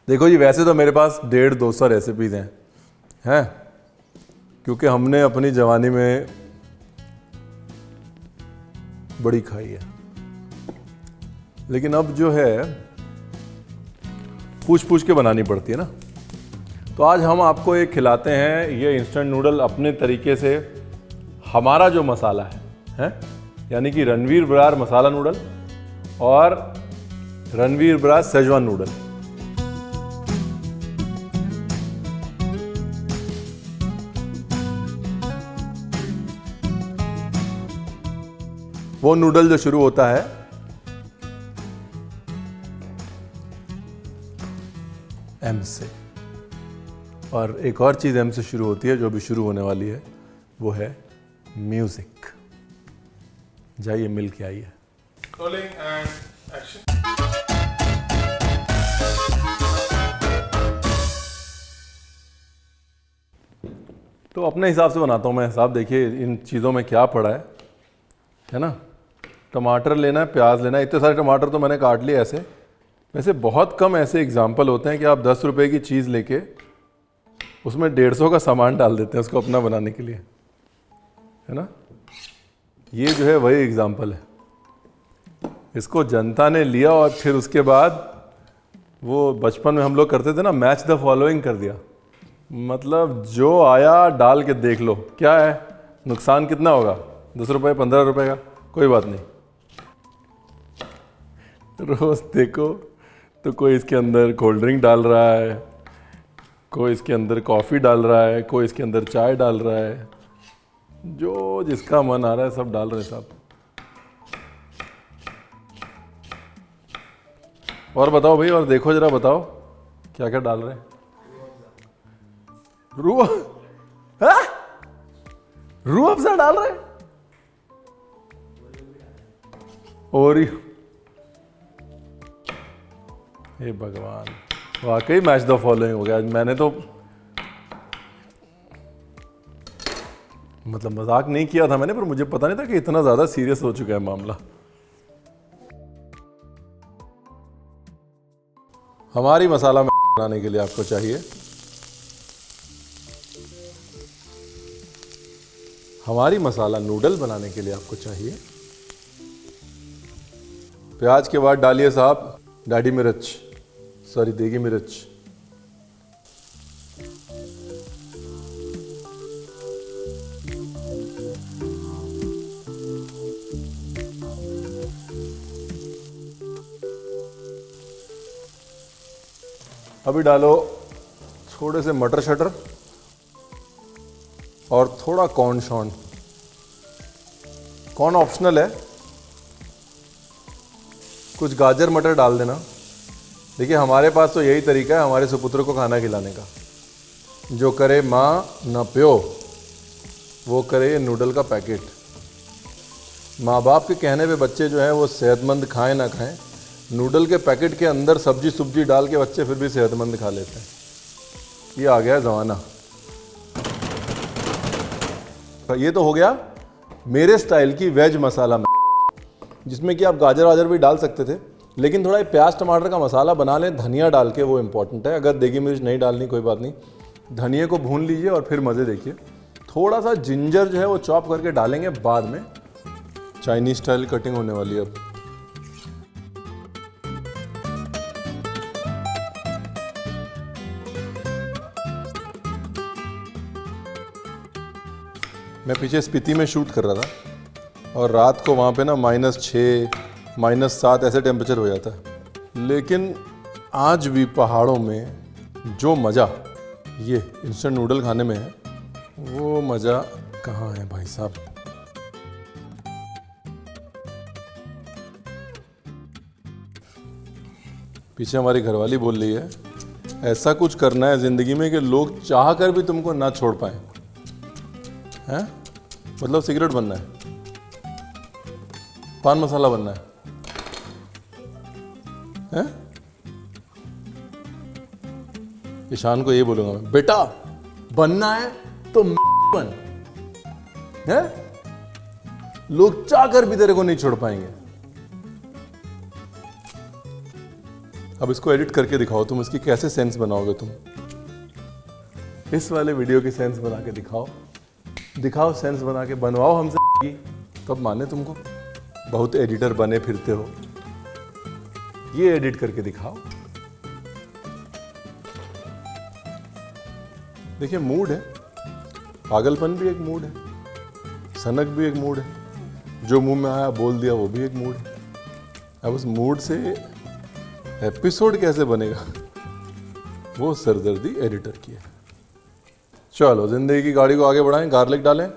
देखो जी, वैसे तो मेरे पास 150-200 रेसिपीज़ हैं क्योंकि हमने अपनी जवानी में बड़ी खाई है, लेकिन अब जो है पूछ पूछ के बनानी पड़ती है ना। तो आज हम आपको एक खिलाते हैं ये इंस्टेंट नूडल अपने तरीके से, हमारा जो मसाला है यानी कि रणवीर बरार मसाला नूडल और रणवीर बरार सेजवान नूडल। वो नूडल जो शुरू होता है एम से, और एक और चीज़ एम से शुरू होती है जो भी शुरू होने वाली है, वो है म्यूजिक। जाइए मिल के आइए। Rolling and action. तो अपने हिसाब से बनाता हूँ मैं हिसाब। देखिए इन चीज़ों में क्या पड़ा है ना। टमाटर लेना है, प्याज लेना है। इतने सारे टमाटर तो मैंने काट लिए ऐसे। वैसे बहुत कम ऐसे एग्जाम्पल होते हैं कि आप 10 रुपए की चीज़ लेके उसमें 150 का सामान डाल देते हैं उसको अपना बनाने के लिए, है ना। ये जो है वही एग्जाम्पल है। इसको जनता ने लिया और फिर उसके बाद वो बचपन में हम लोग करते थे ना, मैच द फॉलोइंग कर दिया। मतलब जो आया डाल के देख लो, क्या है नुकसान कितना होगा, 10 रुपये 15 रुपये का, कोई बात नहीं। रोज देखो तो कोई इसके अंदर कोल्ड ड्रिंक डाल रहा है, कोई इसके अंदर कॉफ़ी डाल रहा है, कोई इसके अंदर चाय डाल रहा है, जो जिसका मन आ रहा है सब डाल रहे हैं साहब। और बताओ भाई, और देखो जरा, बताओ क्या क्या डाल रहे हैं। रूह अफ़ज़ा डाल रहे हैं, ओरियो। हे भगवान, वाकई मैच द फॉलोइंग हो गया। मैंने तो मतलब मजाक नहीं किया था मैंने, पर मुझे पता नहीं था कि इतना ज़्यादा सीरियस हो चुका है मामला। हमारी मसाला बनाने के लिए आपको चाहिए, हमारी मसाला नूडल बनाने के लिए आपको चाहिए प्याज के बाद डालिए साहब दाढ़ी मिर्च, सॉरी देगी मिर्च। अभी डालो थोड़े से मटर शटर और थोड़ा कॉर्न शॉर्न। कॉर्न ऑप्शनल है, कुछ गाजर मटर डाल देना। देखिए हमारे पास तो यही तरीका है हमारे सुपुत्र को खाना खिलाने का, जो करे माँ न प्यो वो करे ये नूडल का पैकेट। माँ बाप के कहने पे बच्चे जो हैं वो सेहतमंद खाएं ना खाएं, नूडल के पैकेट के अंदर सब्जी सुब्जी डाल के बच्चे फिर भी सेहतमंद खा लेते हैं। ये आ गया ज़माना। ये तो हो गया मेरे स्टाइल की वेज मसाला, जिसमें कि आप गाजर वाजर भी डाल सकते थे, लेकिन थोड़ा प्याज टमाटर का मसाला बना लें धनिया डाल के, वो इम्पॉर्टेंट है। अगर देगी मिर्च नहीं डालनी कोई बात नहीं, धनिया को भून लीजिए और फिर मज़े देखिए। थोड़ा सा जिंजर जो है वो चॉप करके डालेंगे बाद में। चाइनीज स्टाइल कटिंग होने वाली है अब। मैं पीछे स्पीति में शूट कर रहा था और रात को वहाँ पे ना -6 -7 ऐसे टेम्परेचर हो जाता है, लेकिन आज भी पहाड़ों में जो मज़ा ये इंस्टेंट नूडल खाने में है, वो मज़ा कहाँ है भाई साहब। पीछे हमारी घरवाली बोल रही है ऐसा कुछ करना है ज़िंदगी में कि लोग चाह कर भी तुमको ना छोड़ पाए, हैं? मतलब सिगरेट बनना है, पान मसाला बनना है, हैं? ईशान को ये बोलूंगा मैं, बेटा बनना है तो बन, है? लोग चाह कर भी तेरे को नहीं छोड़ पाएंगे। अब इसको एडिट करके दिखाओ, तुम इसकी कैसे सेंस बनाओगे तुम। इस वाले वीडियो की सेंस बना के दिखाओ सेंस बना के, बनवाओ हमसे तब माने तुमको। बहुत एडिटर बने फिरते हो, ये एडिट करके दिखाओ। देखिए मूड है, पागलपन भी एक मूड है, सनक भी एक मूड है, जो मुंह में आया बोल दिया वो भी एक मूड है। अब उस मूड से एपिसोड कैसे बनेगा, वो सरदर्दी एडिटर की है। चलो जिंदगी की गाड़ी को आगे बढ़ाएं, गार्लिक डालें।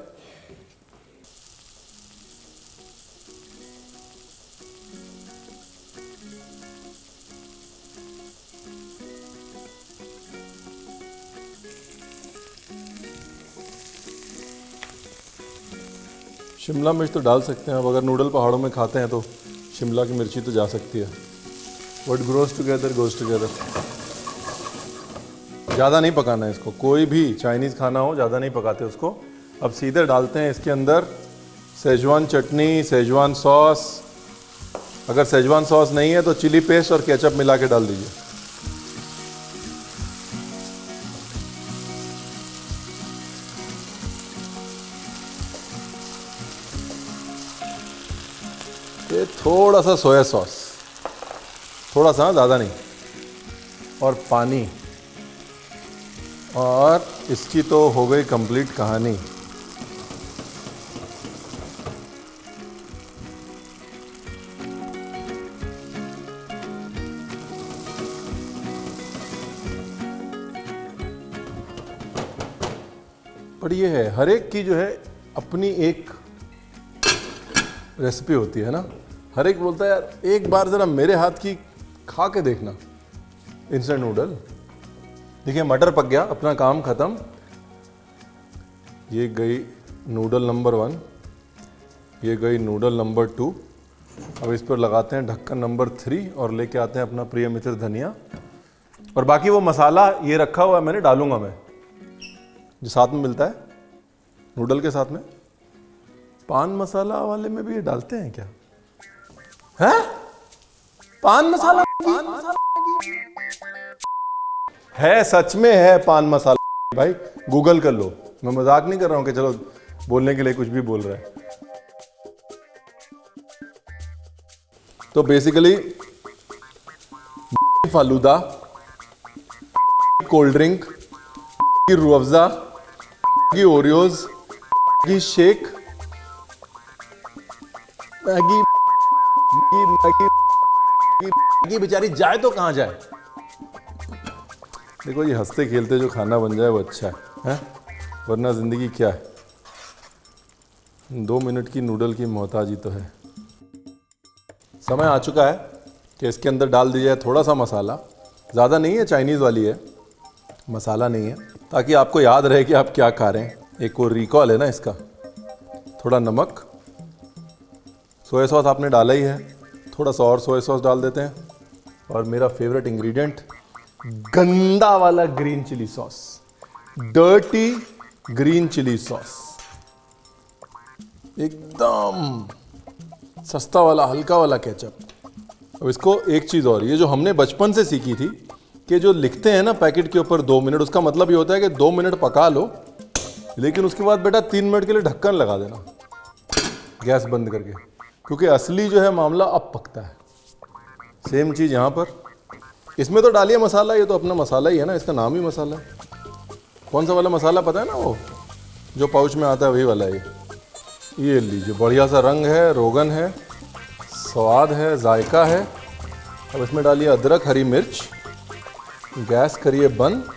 शिमला मिर्च तो डाल सकते हैं, अब अगर नूडल पहाड़ों में खाते हैं तो शिमला की मिर्ची तो जा सकती है। What grows together goes together. ज़्यादा नहीं पकाना है इसको, कोई भी चाइनीज़ खाना हो ज़्यादा नहीं पकाते उसको। अब सीधे डालते हैं इसके अंदर सेजवान चटनी, सेजवान सॉस। अगर सेजवान सॉस नहीं है तो चिली पेस्ट और केचप मिला के डाल दीजिए। ये थोड़ा सा सोया सॉस, थोड़ा सा, ज़्यादा नहीं, और पानी, और इसकी तो हो गई कंप्लीट कहानी। पर ये है, हर एक की जो है अपनी एक रेसिपी होती है ना। हर एक बोलता है यार एक बार ज़रा मेरे हाथ की खा के देखना इंस्टेंट नूडल। देखिए मटर पक गया, अपना काम ख़त्म। ये गई नूडल नंबर 1, ये गई नूडल नंबर 2। अब इस पर लगाते हैं ढक्कन नंबर 3 और लेके आते हैं अपना प्रिय मित्र धनिया। और बाकी वो मसाला ये रखा हुआ है मैंने, डालूंगा मैं, जो साथ में मिलता है नूडल के साथ में। पान मसाला वाले में भी ये डालते हैं क्या? है पान मसाला? है, सच में है पान मसाला भाई, गूगल कर लो। मैं मजाक नहीं कर रहा हूं कि चलो बोलने के लिए कुछ भी बोल रहा है। तो basically falooda, cold drink, Rooh Afza, की ओरियोज, की शेक, मैगी, मैगी बेचारी जाए तो कहाँ जाए। देखो ये हंसते खेलते जो खाना बन जाए वो अच्छा है, वरना जिंदगी क्या है। 2 मिनट की नूडल की मोहताजी तो है। समय आ चुका है कि इसके अंदर डाल दिया जाए थोड़ा सा मसाला। ज़्यादा नहीं है, चाइनीज़ वाली है, मसाला नहीं है, ताकि आपको याद रहे कि आप क्या खा रहे हैं। एक वो रिकॉल है ना इसका। थोड़ा नमक, सोया सॉस आपने डाला ही है, थोड़ा सा और सोया सॉस डाल देते हैं। और मेरा फेवरेट इंग्रेडिएंट, गंदा वाला green chilli sauce, dirty green chilli sauce, एकदम सस्ता वाला, हल्का वाला केचप। अब इसको एक चीज़ और, ये जो हमने बचपन से सीखी थी कि जो लिखते हैं ना पैकेट के ऊपर 2 मिनट, उसका मतलब ये होता है कि 2 मिनट पका लो, लेकिन उसके बाद बेटा 3 मिनट के लिए ढक्कन लगा देना गैस बंद करके, क्योंकि असली जो है मामला अब पकता है। सेम चीज़ यहाँ पर, इसमें तो डालिए मसाला, ये तो अपना मसाला ही है ना, इसका नाम ही मसाला है। कौन सा वाला मसाला पता है ना, वो जो पाउच में आता है वही वाला है। ये लीजिए, बढ़िया सा रंग है, रोगन है, स्वाद है, जायका है। अब इसमें डालिए अदरक, हरी मिर्च, गैस करिए बंद।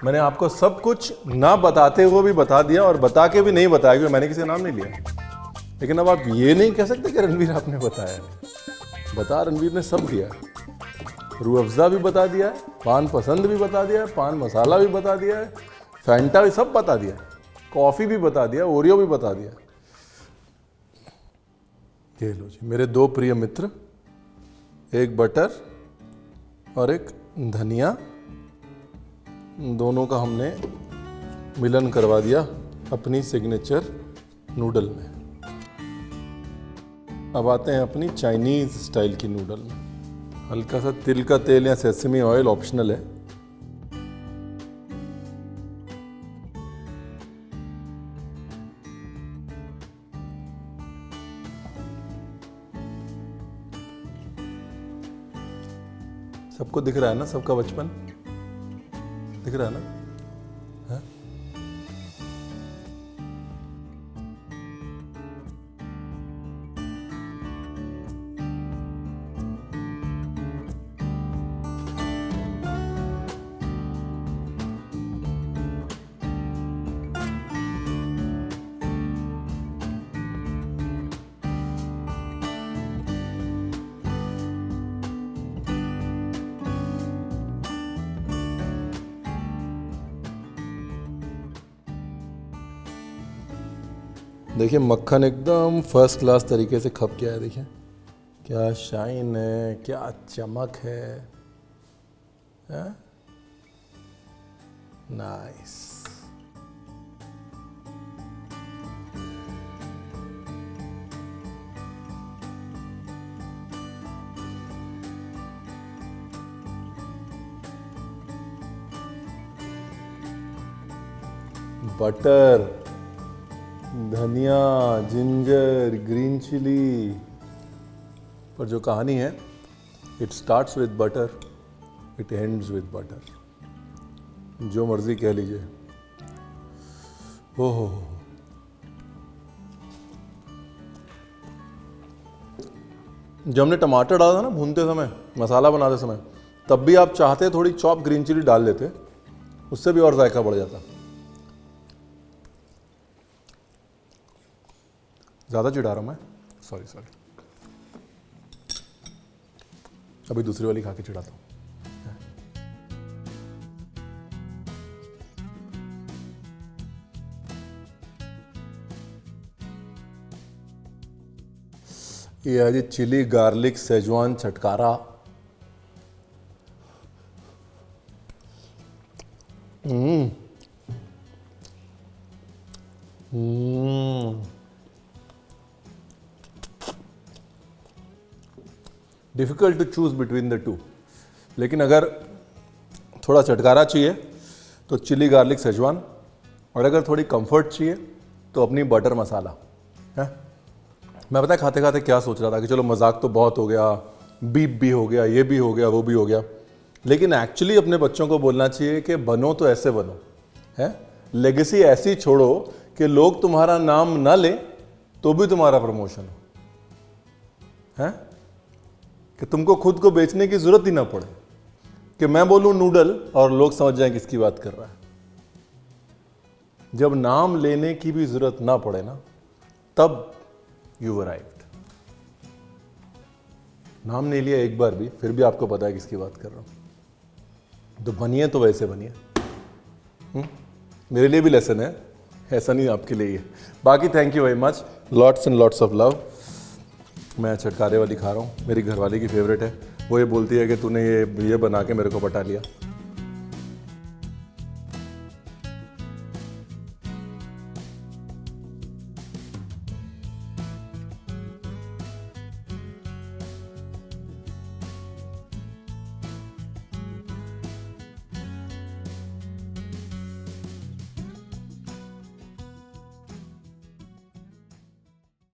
मैंने आपको सब कुछ ना बताते हुए भी बता दिया और बता के भी नहीं बताया, क्योंकि मैंने किसी का नाम नहीं लिया। लेकिन अब आप ये नहीं कह सकते कि रणवीर आपने बताया है। बता रणवीर ने सब दिया है। रूह अफ़ज़ा भी बता दिया है, पान पसंद भी बता दिया है, पान मसाला भी बता दिया है, फैंटा भी सब बता दिया है, कॉफ़ी भी बता दिया, ओरियो भी बता दिया। ये लो जी मेरे 2 प्रिय मित्र, एक बटर और एक धनिया, दोनों का हमने मिलन करवा दिया अपनी सिग्नेचर नूडल में। अब आते हैं अपनी चाइनीज़ स्टाइल की नूडल में। हल्का सा तिल का तेल या सेसमी ऑयल ऑप्शनल है। सबको दिख रहा है ना, सबका बचपन दिख रहा है ना? है? देखिए मक्खन एकदम फर्स्ट क्लास तरीके से खप गया है। देखिए क्या शाइन है, क्या चमक है, नाइस। बटर, धनिया, जिंजर, ग्रीन चिली, पर जो कहानी है, it starts with butter, it ends with butter, जो मर्जी कह लीजिए। ओहो, जब हमने टमाटर डाला था ना भूनते समय, मसाला बनाते समय, तब भी आप चाहते थोड़ी चॉप ग्रीन चिली डाल लेते, उससे भी और जायका बढ़ जाता। ज़्यादा चिढ़ा रहा हूँ मैं, सॉरी। अभी दूसरी वाली खा के चिढ़ाता हूँ। ये है जी चिली गार्लिक सेजवान छटकारा। Difficult to choose between the two, लेकिन अगर थोड़ा चटकारा चाहिए तो चिली गार्लिक सेजवान, और अगर थोड़ी कंफर्ट चाहिए तो अपनी बटर मसाला है। मैं पता है खाते खाते क्या सोच रहा था कि चलो मजाक तो बहुत हो गया, बीप भी हो गया, ये भी हो गया, वो भी हो गया, लेकिन एक्चुअली अपने बच्चों को बोलना चाहिए कि बनो तो ऐसे बनो, है लेगेसी ऐसी छोड़ो कि लोग तुम्हारा नाम ना ले तो भी तुम्हारा प्रमोशन हो, है कि तुमको खुद को बेचने की जरूरत ही ना पड़े, कि मैं बोलूं नूडल और लोग समझ जाएं किसकी बात कर रहा है। जब नाम लेने की भी जरूरत ना पड़े ना, तब यू अराइव्ड। नाम नहीं लिया एक बार भी, फिर भी आपको पता है किसकी बात कर रहा हूं। तो बनिए तो वैसे बनिए। मेरे लिए भी लेसन है, ऐसा नहीं आपके लिए ही है। बाकी thank you very much, lots and lots of love. मैं छटकारे वाली खा रहा हूँ, मेरी घरवाली की फेवरेट है। वो ये बोलती है कि तूने ये बना के मेरे को बता लिया।